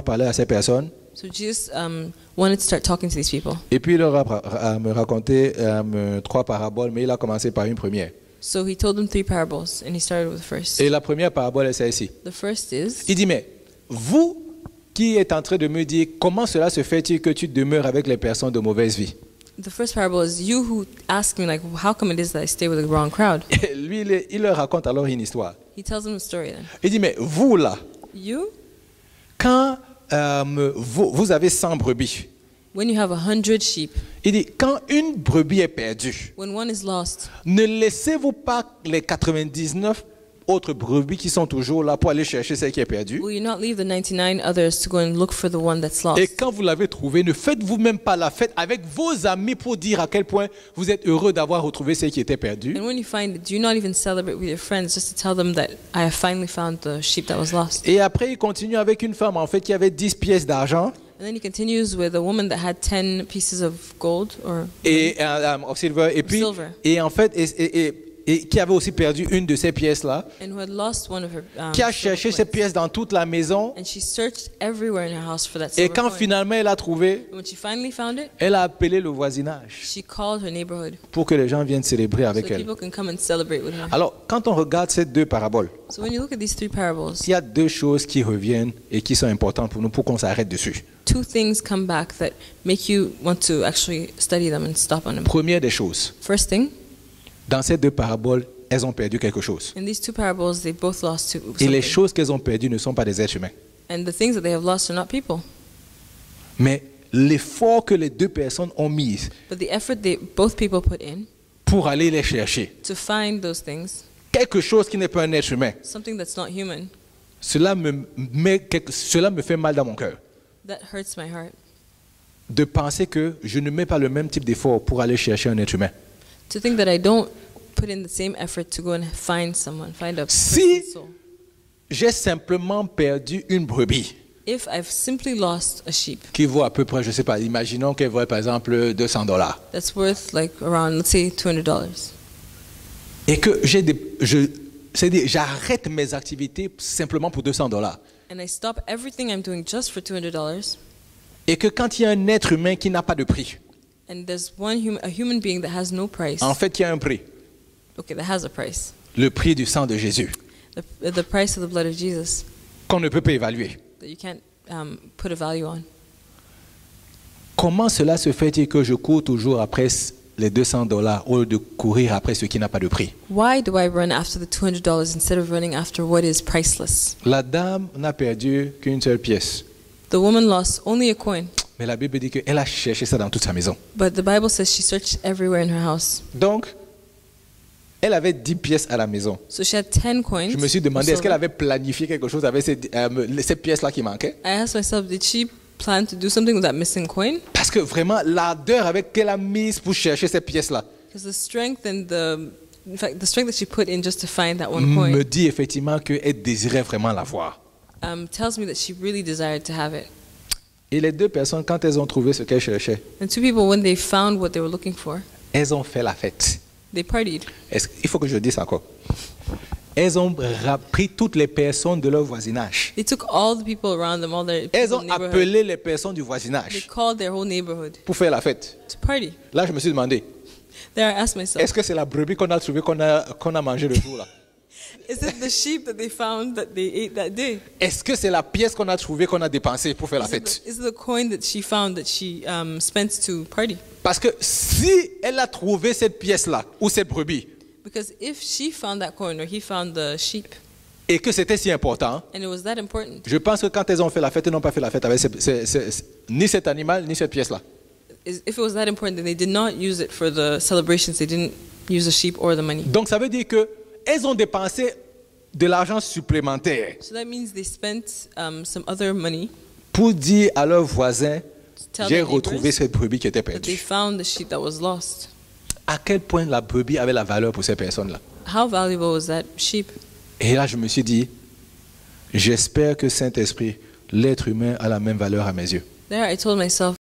parler à ces personnes. So Jesus wanted to start talking to these people. Et puis il leur a me raconté 3 paraboles, mais il a commencé par une première. So he told them 3 parables, and he started with the first. Et la première parabole est celle-ci. The first is, Il dit, mais vous qui êtes en train de me dire, comment cela se fait-il que tu demeures avec les personnes de mauvaise vie? the first parable is you who ask me, like, how come it is that I stay with the wrong crowd? Et lui, il leur raconte alors une histoire. He tells them a story then. Il dit, mais vous là, You, quand vous avez 100 brebis, when you have 100 sheep, il dit, quand une brebis est perdue, when one is lost, ne laissez-vous pas les 99 autres brebis qui sont toujours là pour aller chercher celle qui est perdue? will you not leave the 99 others to go and look for the one that's lost? Et quand vous l'avez trouvée, ne faites-vous même pas la fête avec vos amis pour dire à quel point vous êtes heureux d'avoir retrouvé celle qui était perdue? And when you find it, do you not even celebrate with your friends just to tell them that I have finally found the sheep that was lost? Et après, il continue avec une femme en fait qui avait 10 pièces d'argent And then he continues with a woman that had 10 pieces of gold or et of silver, et puis Silver. et en fait et qui avait aussi perdu une de ces pièces là, and who had lost one of her qui a silver cherché coins. ces pièces dans toute la maison. And she searched everywhere in her house for that Et silver quand coin. finalement elle a trouvé, And when she finally found it, elle a appelé le voisinage she called her neighborhood pour que les gens viennent célébrer so avec elle. people can come and celebrate with her. Alors, quand on regarde ces 2 paraboles, So when you look at these 3 parables, il y a 2 choses qui reviennent et qui sont importantes pour nous pour qu'on s'arrête dessus. 2 things come back that make you want to actually study them and stop on them. Première des choses, First thing, dans ces 2 paraboles, elles ont perdu quelque chose. in these 2 parables, they both lost Et les something. choses qu'elles ont perdues ne sont pas des êtres humains. And the things that they have lost are not people. Mais l'effort que les 2 personnes ont mis But the effort both people put in pour aller les chercher, to find those things, quelque chose qui n'est pas un être humain, something that's not human, cela me fait mal dans mon cœur. that hurts my heart. De penser que je ne mets pas le même type d'effort pour aller chercher un être humain. To think that I don't put in the same effort to go and find someone, find a Si person's soul. j'ai simplement perdu une brebis If I've simply lost a sheep qui vaut à peu près, je ne sais pas, imaginons qu'elle vaut par exemple $200 that's worth like around, let's say, $200, et que c'est-à-dire, j'arrête mes activités simplement pour $200 and I stop everything I'm doing just for $200, et que quand il y a un être humain qui n'a pas de prix, and there's a human being that has no price, en fait il y a un prix, okay, that has a price, le prix du sang de Jésus, the price of the blood of Jesus qu'on ne peut pas évaluer. that you can't put a value on. Comment cela se fait-il que je cours toujours après les $200 au lieu de courir après ce qui n'a pas de prix? Why do I run after the $200 instead of running after what is priceless? La dame n'a perdu qu'une seule pièce, The woman lost only a coin, mais la Bible dit qu'elle a cherché ça dans toute sa maison. but the Bible says she searched everywhere in her house. Donc, elle avait 10 pièces à la maison. So she had 10 coins. Je me suis of demandé, est-ce qu'elle silver. avait planifié quelque chose avec ces pièces-là qui manquaient? I asked myself, did she plan to do something with that missing coin? Parce que vraiment, l'ardeur avec qu'elle a mise pour chercher ces pièces-là Because the strength the strength that she put in just to find that one me coin dit effectivement qu'elle désirait vraiment l'avoir. tells me that she really desired to have it. Et les 2 personnes, quand elles ont trouvé ce qu'elles cherchaient, And 2 people, when they found what they were looking for, elles ont fait la fête. they partied. Il faut que je dise encore. Elles ont pris toutes les personnes de leur voisinage. They took all the people around them, all their Elles people ont in the neighborhood. appelé les personnes du They voisinage called their whole neighborhood pour faire la fête. to party. Là, je me suis demandé, There I asked myself, est-ce que c'est la brebis qu'on a trouvée qu'on a mangée le jour-là? is it the sheep that they found that they ate that day? Est-ce que c'est la pièce qu'on a trouvée qu'on a dépensée pour faire la fête? Is it the coin that she found that she spent to party? Parce que si elle a trouvé cette pièce-là, ou cette brebis, Because if she found that coin or he found the sheep, et que c'était si important, and it was that important, je pense que quand elles ont fait la fête, elles n'ont pas fait la fête avec ni cet animal, ni cette pièce-là. if it was that important, then they did not use it for the celebrations. They didn't use the sheep or the money. Donc ça veut dire qu'elles ont dépensé de l'argent supplémentaire So that means they spent some other money pour dire à leurs voisins, to tell j'ai their retrouvé neighbors cette brebis qui était that they perdue. found the sheep that was lost. À quel point la brebis avait la valeur pour ces personnes-là. How valuable was that sheep? Et là, je me suis dit, j'espère que Saint-Esprit, l'être humain, a la même valeur à mes yeux. There I told myself,